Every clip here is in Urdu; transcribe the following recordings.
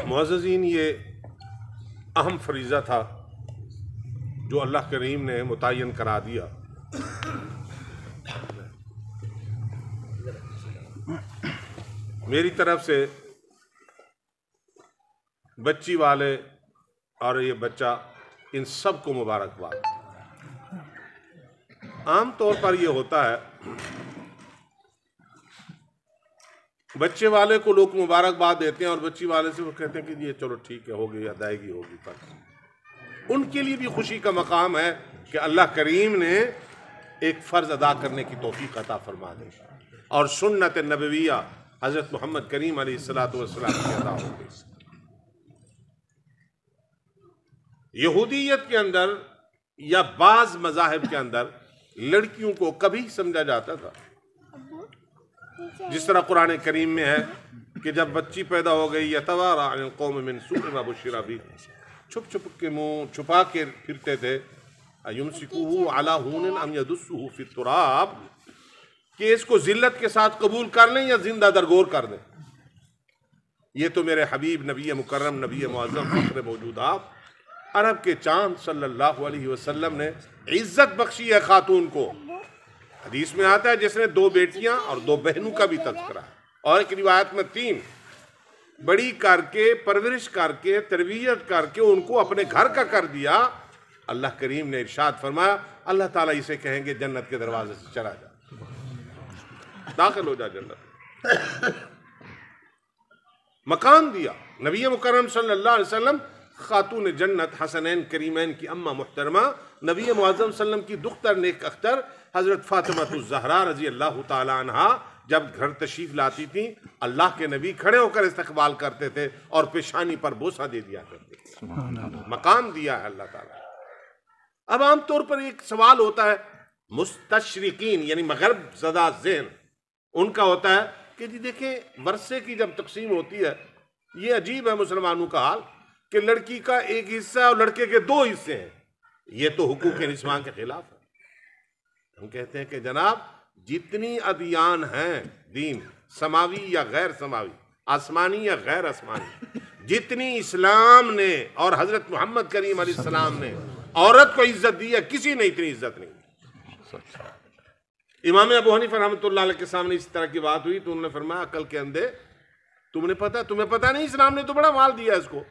معززین، یہ اہم فریضہ تھا جو اللہ کریم نے متعین کرا دیا۔ میری طرف سے بچی والے اور یہ بچہ ان سب کو مبارکباد۔ عام طور پر یہ ہوتا ہے بچے والے کو لوگ مبارکباد دیتے ہیں اور بچی والے سے وہ کہتے ہیں کہ یہ چلو ٹھیک ہے، ہو گئی، ادائیگی ہوگی۔ فرض ان کے لیے بھی خوشی کا مقام ہے کہ اللہ کریم نے ایک فرض ادا کرنے کی توفیق عطا فرما دے اور سنت نبویہ حضرت محمد کریم علیہ الصلوۃ والسلام کی ادا ہو گئی۔ یہودیت کے اندر یا بعض مذاہب کے اندر لڑکیوں کو کبھی سمجھا جاتا تھا، جس طرح قرآن کریم میں ہے کہ جب بچی پیدا ہو گئی یتوارا عن القوم من سوء ما بشر بہ، چھپ چھپ کے منہ چھپا کے پھرتے تھے، ایمسکوہ علی ہون ام یدسہ فی التراب، کہ اس کو ذلت کے ساتھ قبول کر لیں یا زندہ درگور کر دیں۔ یہ تو میرے حبیب نبی مکرم نبی معظم فخر موجودات عرب کے چاند صلی اللہ علیہ وسلم نے عزت بخشی ہے خاتون کو۔ حدیث میں آتا ہے جس نے 2 بیٹیاں اور 2 بہنوں کا بھی تذکرہ ہے، اور ایک روایت میں 3 بڑی کر کے پرورش کر کے تربیت کر کے ان کو اپنے گھر کا کر دیا۔ اللہ کریم نے ارشاد فرمایا اللہ تعالیٰ اسے کہیں گے جنت کے دروازے سے چلا جا، داخل ہو جا جنت۔ مکان دیا نبی مکرم صلی اللہ علیہ وسلم، خاتون جنت حسنین کریمین کی اماں محترمہ نبی معظم صلی اللہ علیہ وسلم کی دختر نیک اختر حضرت فاطمہ الزہرا رضی اللہ تعالی عنہا جب گھر تشریف لاتی تھیں، اللہ کے نبی کھڑے ہو کر استقبال کرتے تھے اور پیشانی پر بوسہ دے دیا کرتے تھے۔ مقام دیا ہے اللہ تعالیٰ۔ اب عام طور پر ایک سوال ہوتا ہے مستشرقین یعنی مغرب زدہ ذہن ان کا ہوتا ہے کہ جی دیکھیں ورثے کی جب تقسیم ہوتی ہے یہ عجیب ہے مسلمانوں کا حال کہ لڑکی کا ایک حصہ اور لڑکے کے 2 حصے ہیں، یہ تو حقوق انسان کے خلاف ہے۔ ہم کہتے ہیں کہ جناب جتنی ادیان ہیں دین سماوی یا غیر سماوی، آسمانی یا غیر آسمانی، جتنی اسلام نے اور حضرت محمد کریم علیہ السلام نے عورت کو عزت دی ہے کسی نے اتنی عزت نہیں دی۔ امام ابو حنیفہ رحمۃ اللہ علیہ کے سامنے اس طرح کی بات ہوئی تو انہوں نے فرمایا عقل کے اندھے، تمہیں پتہ نہیں اسلام نے تو بڑا مال دیا اس کو۔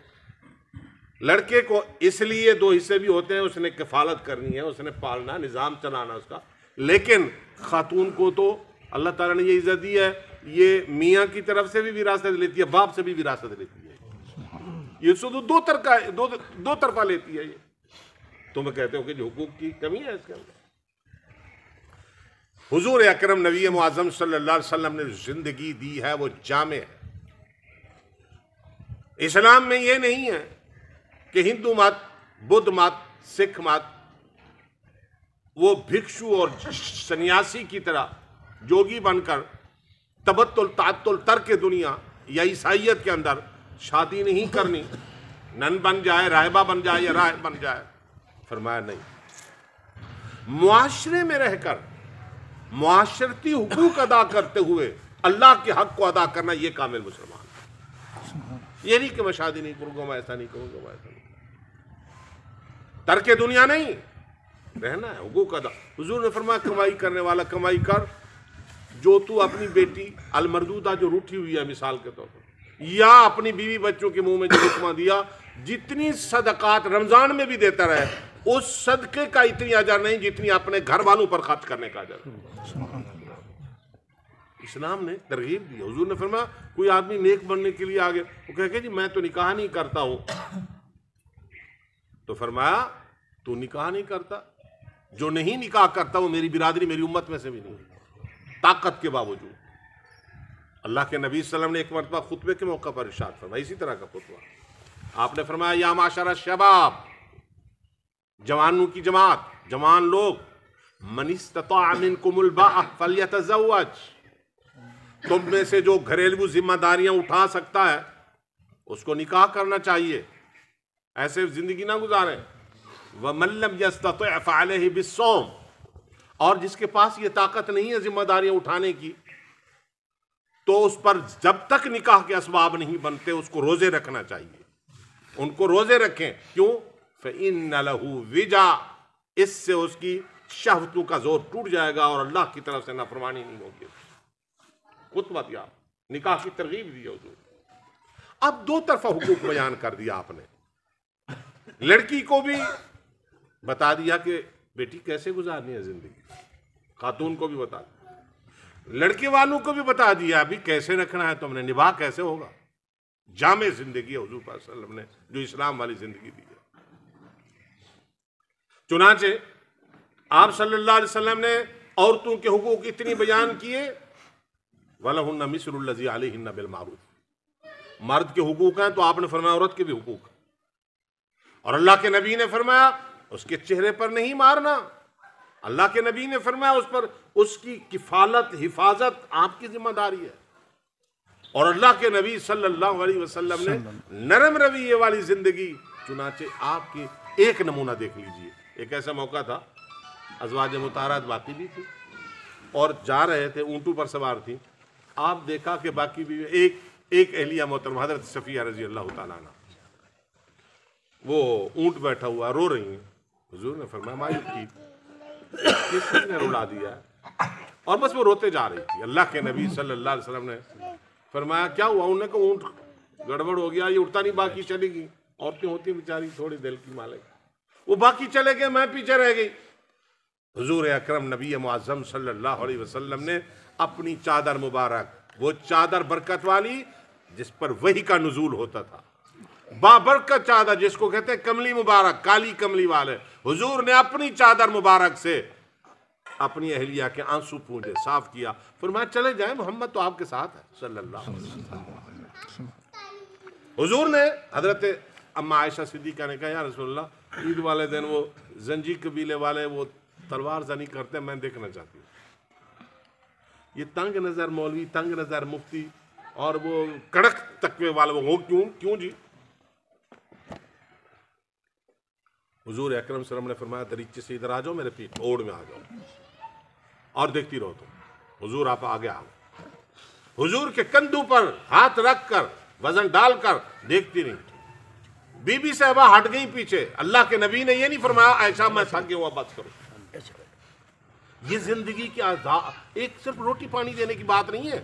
لڑکے کو اس لیے 2 حصے بھی ہوتے ہیں، اس نے کفالت کرنی ہے، اس نے پالنا، نظام چلانا اس کا، لیکن خاتون کو تو اللہ تعالیٰ نے یہ عزت دی ہے، یہ میاں کی طرف سے بھی وراثت لیتی ہے، باپ سے بھی وراثت لیتی ہے، یہ تو 2 طرفہ لیتی ہے۔ یہ تم کہتے ہو کہ جو حقوق کی کمی ہے اس کے اندر۔ حضور اکرم نبی معظم صلی اللہ علیہ وسلم نے زندگی دی ہے وہ جامع ہے۔ اسلام میں یہ نہیں ہے کہ ہندو مت، بدھ مت، سکھ مت وہ بھکشو اور سنیاسی کی طرح جوگی بن کر تبتل تعطل ترک دنیا یا عیسائیت کے اندر شادی نہیں کرنی، نن بن جائے، راہبہ بن جائے یا راہب بن جائے۔ فرمایا نہیں، معاشرے میں رہ کر معاشرتی حقوق ادا کرتے ہوئے اللہ کے حق کو ادا کرنا یہ کامل مسلمان ہے۔ یہ نہیں کہ میں شادی نہیں کروں گا، میں ایسا نہیں کروں گا، میں ایسا نہیں کروں گا، ترک دنیا نہیں، رہنا ہے حقوق ادا۔ حضور نے فرمایا کمائی کرنے والا کمائی کر، جو تو اپنی بیٹی المردودہ جو روٹھی ہوئی ہے مثال کے طور پر، یا اپنی بیوی بچوں کے منہ میں جو لقمہ دیا، جتنی صدقات رمضان میں بھی دیتا رہے اس صدقے کا اتنی اجر نہیں جتنی اپنے گھر والوں پر خرچ کرنے کا اجر۔ اسلام نے ترغیب دی۔ حضور نے فرمایا کوئی آدمی نیک بننے کے لیے آگے، وہ کہے کہ جی میں تو نکاح نہیں کرتا ہوں، تو فرمایا تو نکاح نہیں کرتا، جو نہیں نکاح کرتا وہ میری برادری میری امت میں سے بھی نہیں، طاقت کے باوجود۔ اللہ کے نبی صلی اللہ علیہ وسلم نے ایک مرتبہ خطبے کے موقع پر ارشاد فرمایا، اسی طرح کا خطبہ، آپ نے فرمایا یا معاشر الشباب، جوانوں کی جماعت، جوان لوگ، من استطاع منکم الباء فلیتزوج، تم میں سے جو گھریلو ذمہ داریاں اٹھا سکتا ہے اس کو نکاح کرنا چاہیے، ایسے زندگی نہ گزاریں۔ وَمَن لَّمْ يَسْتَطِعْ فَعَلَيْهِ بِالصَّوْمِ، اور جس کے پاس یہ طاقت نہیں ہے ذمہ داریاں اٹھانے کی تو اس پر جب تک نکاح کے اسباب نہیں بنتے اس کو روزے رکھنا چاہیے، ان کو روزے رکھیں. کیوں؟ فَإِنَّ لَهُ وِجَا، اس سے اس کی شہوتوں کا زور ٹوٹ جائے گا اور اللہ کی طرف سے نافرمانی نہیں ہوگی. خطبہ دیا، نکاح کی ترغیب دی حضور. اب دو طرفہ حقوق بیان کر دیا آپ نے. لڑکی کو بھی بتا دیا کہ بیٹی کیسے گزارنی ہے زندگی، خاتون کو بھی بتا دیا، لڑکے والوں کو بھی بتا دیا ابھی کیسے رکھنا ہے تم نے، نباہ کیسے ہوگا. جامع زندگی حضور صلی اللہ علیہ وسلم نے جو اسلام والی زندگی دی ہے. چنانچہ آپ صلی اللہ علیہ وسلم نے عورتوں کے حقوق اتنی بیان کیے، وَلَهُنَّ مِثْلُ الَّذِي عَلَيْهِنَّ بِالْمَعْرُوفِ. مرد کے حقوق ہیں تو آپ نے فرمایا عورت کے بھی حقوق ہیں. اور اللہ کے نبی نے فرمایا اس کے چہرے پر نہیں مارنا. اللہ کے نبی نے فرمایا اس پر اس کی کفالت حفاظت آپ کی ذمہ داری ہے. اور اللہ کے نبی صلی اللہ علیہ وسلم نے نرم رویے والی زندگی. چنانچہ آپ کی ایک نمونہ دیکھ لیجئے. ایک ایسا موقع تھا ازواج مطہرات باقی بھی تھی اور جا رہے تھے، اونٹوں پر سوار تھی. آپ دیکھا کہ باقی بھی ایک اہلیہ محترمہ حضرت صفیہ رضی اللہ تعالیٰ عنہ وہ اونٹ بیٹھا ہوا رو رہی ہیں. حضور نے فرمایا مایوب کی کس نے رلا دیا ہے، اور بس وہ روتے جا رہی تھی. اللہ کے نبی صلی اللہ علیہ وسلم نے فرمایا کیا ہوا؟ انہوں نے کہا اونٹ گڑبڑ ہو گیا، یہ اٹھتا نہیں، باقی چلی گئی. عورتیں ہوتی ہیں بیچاری تھوڑی دل کی مالک، وہ باقی چلے گئے، میں پیچھے رہ گئی. حضور اکرم نبی معظم صلی اللہ علیہ وسلم نے اپنی چادر مبارک، وہ چادر برکت والی جس پر وحی کا نزول ہوتا تھا، بابرکت چادر جس کو کہتے ہیں کملی مبارک، کالی کملی والے، حضور نے اپنی چادر مبارک سے اپنی اہلیہ کے آنسو پونجے، صاف کیا. فرمایا چلے جائیں، محمد تو آپ کے ساتھ ہے صلی اللہ علیہ وسلم. حضور نے حضرت اما عائشہ صدیقہ نے کہا یا رسول اللہ عید والے دن وہ زنجی قبیلے والے وہ تلوار زنی کرتے ہیں، میں دیکھنا چاہتی ہوں. یہ تنگ نظر مولوی، تنگ نظر مفتی اور وہ کڑک تقوی والے وہ کیوں جی؟ حضور اکرم صلی اللہ علیہ وسلم نے فرمایا دریچے سے ادھر آ جاؤ، میرے پیٹ اوڑ میں آ جاؤ اور دیکھتی رہو تم. حضور آپ آگے آؤ، حضور کے کندھوں پر ہاتھ رکھ کر وزن ڈال کر دیکھتی رہی. بی بی صاحبہ ہٹ گئی پیچھے. اللہ کے نبی نے یہ نہیں فرمایا عائشہ میں تھک گیا ہوا بات کرو. یہ زندگی کی ایک صرف روٹی پانی دینے کی بات نہیں ہے،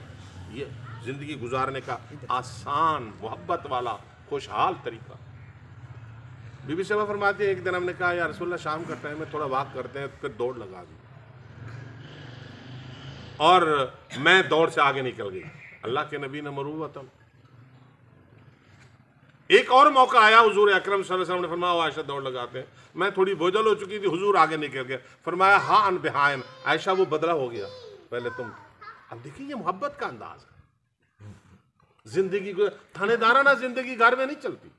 یہ زندگی گزارنے کا آسان محبت والا خوشحال طریقہ. بی بی صاحبہ فرماتی ہے ایک دن ہم نے کہا یا رسول اللہ شام کا ٹائم ہے، تھوڑا واک کرتے ہیں، پھر دوڑ لگا دی اور میں دوڑ سے آگے نکل گئی. اللہ کے نبی نے مروۃ. ایک اور موقع آیا، حضور اکرم صلی اللہ علیہ وسلم نے فرمایا عائشہ دوڑ لگاتے ہیں، میں تھوڑی بوجھل ہو چکی تھی، حضور آگے نکل گئے. فرمایا ہاں ان بہائن، عائشہ وہ بدلہ ہو گیا، پہلے تم. اب دیکھیں یہ محبت کا انداز ہے. زندگی کو تھانے دارانہ زندگی گھر میں نہیں چلتی.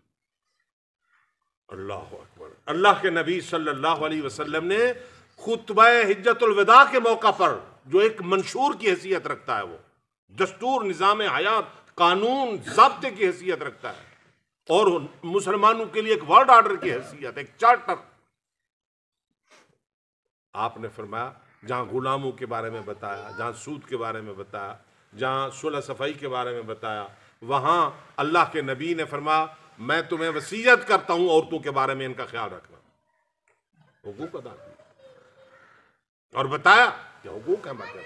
اللہ اکبر. اللہ کے نبی صلی اللہ علیہ وسلم نے خطبہ حجت الوداع کے موقع پر جو ایک منشور کی حیثیت رکھتا ہے، وہ دستور، نظام حیات، قانون، ضابطے کی حیثیت رکھتا ہے اور مسلمانوں کے لیے ایک ورڈ آرڈر کی حیثیت، ایک چارٹر. آپ نے فرمایا جہاں غلاموں کے بارے میں بتایا، جہاں سود کے بارے میں بتایا، جہاں صلح صفائی کے بارے میں بتایا، وہاں اللہ کے نبی نے فرمایا میں تمہیں وصیت کرتا ہوں عورتوں کے بارے میں ان کا خیال رکھنا. حقوق ادا کیے اور بتایا کہ حقوق ہے مطلب.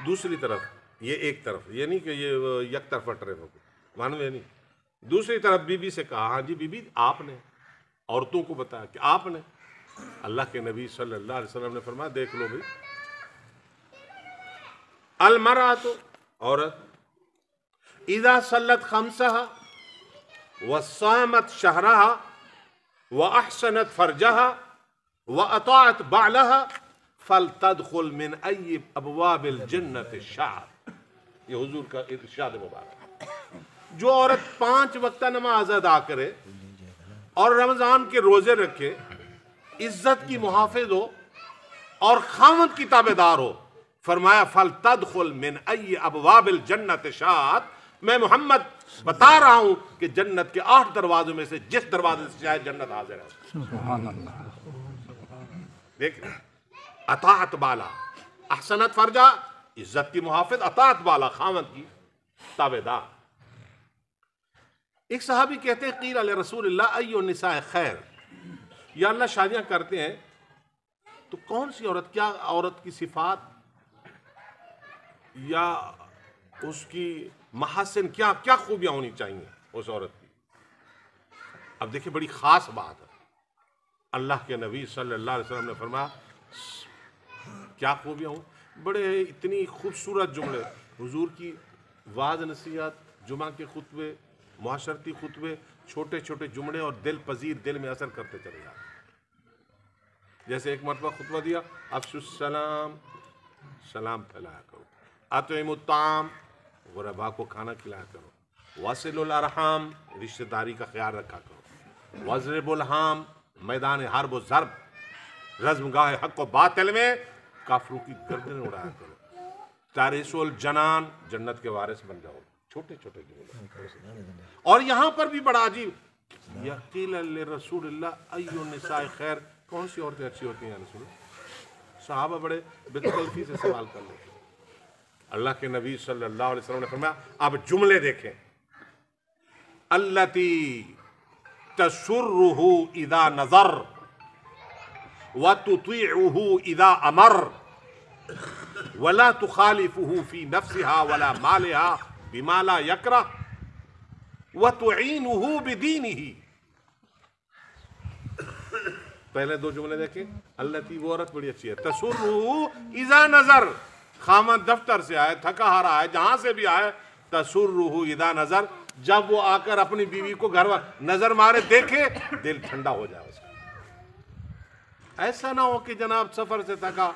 دوسری طرف یہ ایک طرف، یہ نہیں کہ یہ یک طرفہ ٹرے ہو مانوے نہیں. دوسری طرف بی بی سے کہا ہاں جی بی بی آپ نے عورتوں کو بتایا کہ آپ نے. اللہ کے نبی صلی اللہ علیہ وسلم نے فرمایا دیکھ لو بھائی، المرأۃ عورت اذا صلت خمسها وصامت شهرها واحسنت فرجها واطاعت بعلها فلتدخل من ای ابواب الجنت شاءت. یہ حضور کا ارشاد مبارک. جو عورت 5 وقتہ نماز ادا کرے اور رمضان کے روزے رکھے، عزت کی محافظ ہو اور خاوند کی تابعدار ہو، فرمایا فلتدخل من ای ابواب الجنت شاءت. میں محمد بتا رہا ہوں کہ جنت کے 8 دروازوں میں سے جس دروازے سے چاہے جنت حاضر ہے. سبحان اللہ. دیکھ اطاعت بالا، احسنت فرجا، عزت کی محافظ، اطاعت والا، خاوند کی تابعدار۔ ایک صحابی کہتے ہیں قیل علی رسول اللہ ای النساء خیر، یا اللہ شادیاں کرتے ہیں تو کون سی عورت، کیا عورت کی صفات یا اس کی محاسن، کیا کیا خوبیاں ہونی چاہیے اس عورت کی؟ اب دیکھیں بڑی خاص بات ہے، اللہ کے نبی صلی اللہ علیہ وسلم نے فرمایا کیا خوبیاں ہوں، بڑے اتنی خوبصورت جملے، حضور کی وعظ نصیحت، جمعہ کے خطبے، معاشرتی خطبے، چھوٹے چھوٹے جملے اور دل پذیر، دل میں اثر کرتے چلے جاتے۔ جیسے ایک مرتبہ خطبہ دیا، افشوا السلام، سلام پھیلایا کرو، اطعموا الطعام، غربا کو کھانا کھلایا کرو، وصلوا الارحام، رشتہ داری کا خیال رکھا کرو، واضربوا الہام، میدان حرب و ضرب، رزمگاہ حق و باطل میں کافروں کی گردن اڑایا کرو، تارثوا الجنان، جنت کے وارث بن جاؤ، چھوٹے چھوٹے جملے۔ اور یہاں پر بھی بڑا عجیب، یا قیل لرسول اللہ ای النساء خیر، کون سی عورتیں اچھی ہوتی ہیں رسول اللہ؟ صحابہ بڑے بےتکلفی سے سوال کر لیتے۔ اللہ کے نبی صلی اللہ علیہ وسلم نے فرمایا اب جملے دیکھیں، التی تسرہ اذا نظر وتطیعہ اذا امر ولا تخالفہ فی نفسها ولا مالها بما لا یکرہ وتعینہ بدینہ۔ پہلے دو جملے دیکھیں، التی وہ عورت بڑی اچھی ہے، تسرہ اذا نظر، خامد دفتر سے آئے، تھکا ہارا آئے، جہاں سے بھی آئے، تسرہ اذا نظر، جب وہ آ کر اپنی بیوی کو گھر نظر مارے، دیکھے، دل ٹھنڈا ہو جائے اس کا۔ ایسا نہ ہو کہ جناب سفر سے تھکا،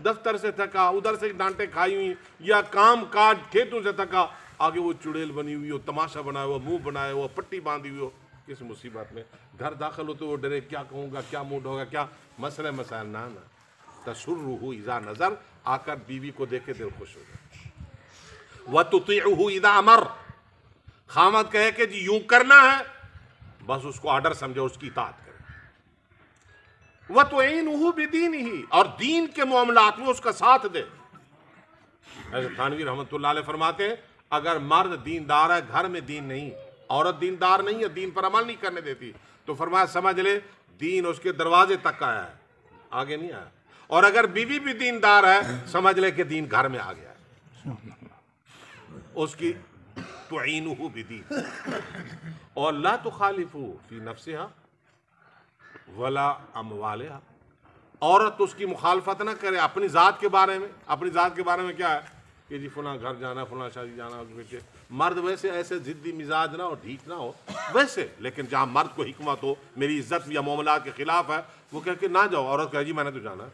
دفتر سے تھکا، ادھر سے ڈانٹے کھائی ہوئی، یا کام کاج کھیتوں سے تھکا، آگے وہ چڑیل بنی ہوئی ہو، تماشا بنایا ہوا، منہ بنایا ہوا، پٹی باندھی ہوئی ہو، کس مصیبت میں گھر داخل ہوتے وہ ڈرے، کیا کہوں گا، کیا موڈ ہوگا، کیا مسئلہ مسائل، نہ تسرہ اذا نظر، آ کر بیوی کو دیکھ کے دل خوش ہو جائے۔ وتطیعہ اذا امر، خامد کہے کہ جی یوں کرنا ہے، بس اس کو آرڈر سمجھے، اس کی اطاعت کرے۔ وتعینہ بدینہ، اور دین کے معاملات میں اس کا ساتھ دے۔ ایسے تھانوی رحمۃ اللہ علیہ فرماتے ہیں اگر مرد دیندار ہے، گھر میں دین نہیں، عورت دیندار نہیں ہے، دین پر عمل نہیں کرنے دیتی، تو فرمایا سمجھ لے دین اس کے دروازے تک آیا ہے، آگے نہیں آیا۔ اور اگر بیوی بھی دیندار ہے، سمجھ لے کہ دین گھر میں آ گیا ہے، اس کی تعینہ بدین۔ اور لا تخالفہ فی نفسہا ولا اموالہا، عورت اس کی مخالفت نہ کرے اپنی ذات کے بارے میں۔ اپنی ذات کے بارے میں کیا ہے کہ جی فلاں گھر جانا، فلاں شادی جانا، مرد ویسے ایسے ضدی مزاج نہ ہو، ڈھیٹ نہ ہو ویسے، لیکن جہاں مرد کو حکمت ہو، میری عزت یا معاملات کے خلاف ہے، وہ کہہ کہ نہ جاؤ، عورت کہے جی میں نے تو جانا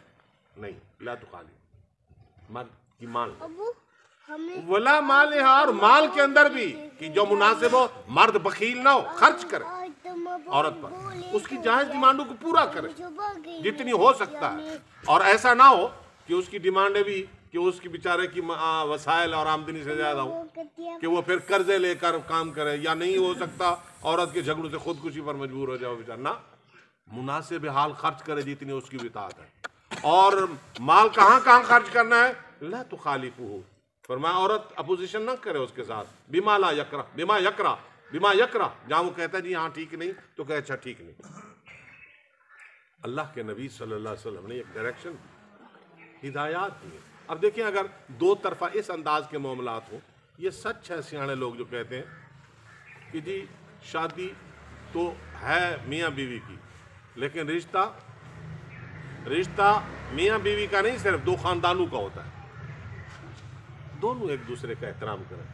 نہیں، لا تخالف، مرد کی مان لو، ولا مالہا، اور مال کے اندر بھی کہ جو مناسب ہو، مرد بخیل نہ ہو، خرچ کرے عورت پر، اس کی جائز ڈیمانڈوں کو پورا کرے جتنی ہو سکتا ہے، اور ایسا نہ ہو کہ اس کی ڈیمانڈیں بھی کہ اس کی بیچارے کی وسائل اور آمدنی سے زیادہ ہو، کہ وہ پھر قرضے لے کر کام کرے، یا نہیں ہو سکتا عورت کے جھگڑوں سے خودکشی پر مجبور ہو جائے بیچارہ، نہ، مناسب حال خرچ کرے جتنی اس کی اطاعت ہے۔ اور مال کہاں کہاں خرچ کرنا ہے، لا تخالفہ، فرمایا عورت اپوزیشن نہ کرے اس کے ساتھ، بما لا یکرہ، بما یکرہ، بما یکرہ، جہاں وہ کہتا ہے جی ہاں ٹھیک نہیں، تو کہ اچھا ٹھیک نہیں۔ اللہ کے نبی صلی اللہ علیہ وسلم نے ایک ڈائریکشن، ہدایات دی ہے۔ اب دیکھیں اگر دو طرفہ اس انداز کے معاملات ہوں، یہ سچ ہے سیانے لوگ جو کہتے ہیں کہ جی شادی تو ہے میاں بیوی کی، لیکن رشتہ میاں بیوی کا نہیں، صرف دو خاندانوں کا ہوتا ہے، دونوں ایک دوسرے کا احترام کریں۔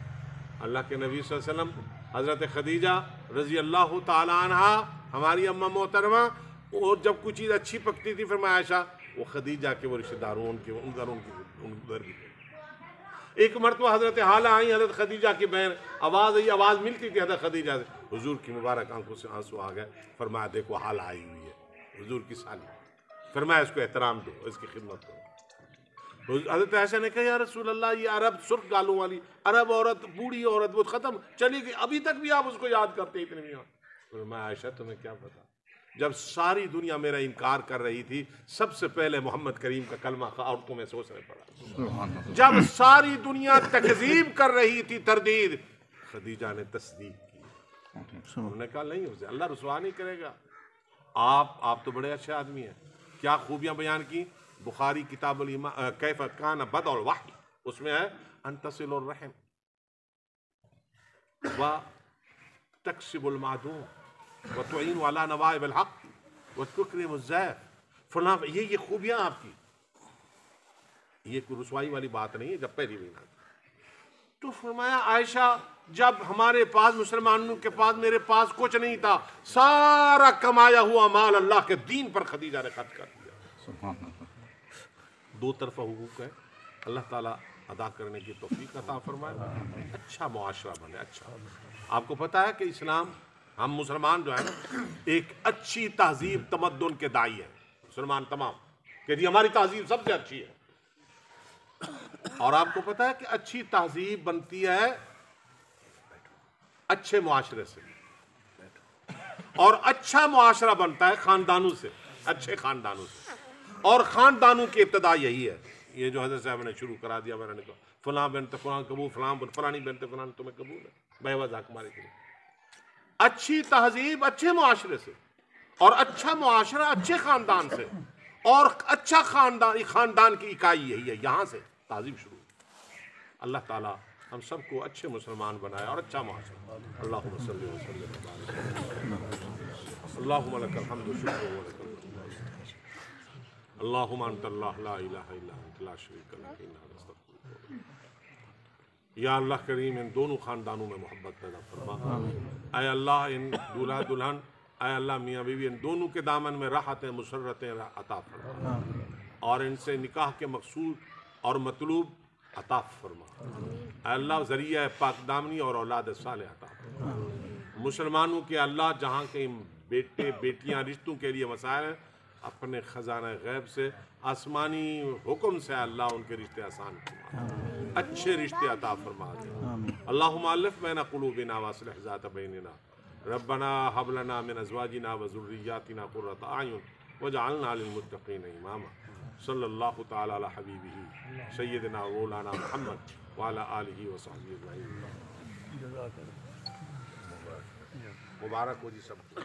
اللہ کے نبی صلی اللہ علیہ وسلم، حضرت خدیجہ رضی اللہ تعالی عنہا، ہماری اماں محترمہ، اور جب کوئی چیز اچھی پکتی تھی فرمایا عائشہ، وہ خدیجہ کے وہ رشتہ داروں ان ادھر بھی تھے۔ ایک مرتبہ حضرت حالہ آئی، حضرت خدیجہ کی بہن، آواز آئی، آواز ملتی تھی حضرت خدیجہ سے، حضور کی مبارک آنکھوں سے آنسو آ گئے، فرمایا دیکھو حالہ آئی ہوئی ہے، حضور کی سالی، فرمایا اس کو احترام دو، اس کی خدمت کرو۔ حضرت عائشہ نے کہا یا رسول اللہ یہ عرب سرخ گالوں والی عرب عورت، بوڑھی عورت، وہ ختم چلی گئی، ابھی تک بھی آپ اس کو یاد کرتے اتنے میاں؟ فرمایا عائشہ تمہیں کیا پتا، جب ساری دنیا میرا انکار کر رہی تھی سب سے پہلے محمد کریم کا کلمہ عورتوں میں سے اس نے پڑھا. جب ساری دنیا تکذیب کر رہی تھی تردید خدیجہ نے تصدیق کی. انہوں نے کہا نہیں اسے اللہ رسوا نہیں کرے گا. آپ تو بڑے اچھے آدمی ہیں. کیا خوبیاں بیان کی. بخاری کتاب الایمان کیف کان بدء الوحی اس میں ہے ان تصل الرحم وتکسب المعدوم وتعین علی نوائب الحق وتکرم الضیف فلاں. یہ خوبیاں آپ کی. یہ کوئی رسوائی والی بات نہیں ہے. جب پہلی مہینہ تو فرمایا عائشہ جب ہمارے پاس مسلمانوں کے پاس میرے پاس کچھ نہیں تھا سارا کمایا ہوا مال اللہ کے دین پر خدیجہ نے خرچ کر دیا. دو طرفہ حقوق ہے. اللہ تعالیٰ ادا کرنے کی توفیق عطا فرمائے. اچھا معاشرہ بنے. اچھا آپ کو پتہ ہے کہ اسلام ہم مسلمان جو ہیں ایک اچھی تہذیب تمدن کے داعی ہیں مسلمان تمام کہ جی ہماری تہذیب سب سے اچھی ہے. اور آپ کو پتہ ہے کہ اچھی تہذیب بنتی ہے اچھے معاشرے سے اور اچھا معاشرہ بنتا ہے خاندانوں سے اچھے خاندانوں سے. اور خاندانوں کی ابتدا یہی ہے. یہ جو حضرت صاحب نے شروع کرا دیا میں نے کہا فلاں بنت فلاں قبول فلانی بنت فلاں تمہیں قبول ہے بے وضع ہمارے کے لیے. اچھی تہذیب اچھے معاشرے سے اور اچھا معاشرہ اچھے خاندان سے اور اچھا خاندان کی اکائی یہی ہے. یہاں سے تہذیب شروع. اللہ تعالیٰ ہم سب کو اچھے مسلمان بنائے اور اچھا معاشرہ. اللہم صلی وسلم اللہم لک الحمد والشکر ولک الحمد اللہم انت اللہ لا الہ الا انت لا شریک لک انا نستغفرک. یا اللہ کریم ان دونوں خاندانوں میں محبت پیدا فرما. اے اللہ ان دولہا دلہن اے اللہ میاں بیوی ان دونوں کے دامن میں راحتیں مسرتیں عطا فرما اور ان سے نکاح کے مقصود اور مطلوب عطا فرما. اے اللہ ذریعہ پاک دامنی اور اولاد صالح عطا فرما. مسلمانوں کے اللہ جہاں کے بیٹے بیٹیاں رشتوں کے لیے مسائل ہیں اپنے خزانہ غیب سے آسمانی حکم سے اللہ ان کے رشتے آسان فرما. اچھے رشتے عطا فرما دے. اللہم الف بین قلوبنا واصلح ذات بیننا ربنا هب لنا من ازواجنا وذرياتنا قرة اعین واجعلنا للمتقین اماما. صلی اللہ تعالی علی حبیبہ سیدنا مولانا محمد وعلی آلہ وصحبہ اجمعین. مبارک ہو جی سب کو.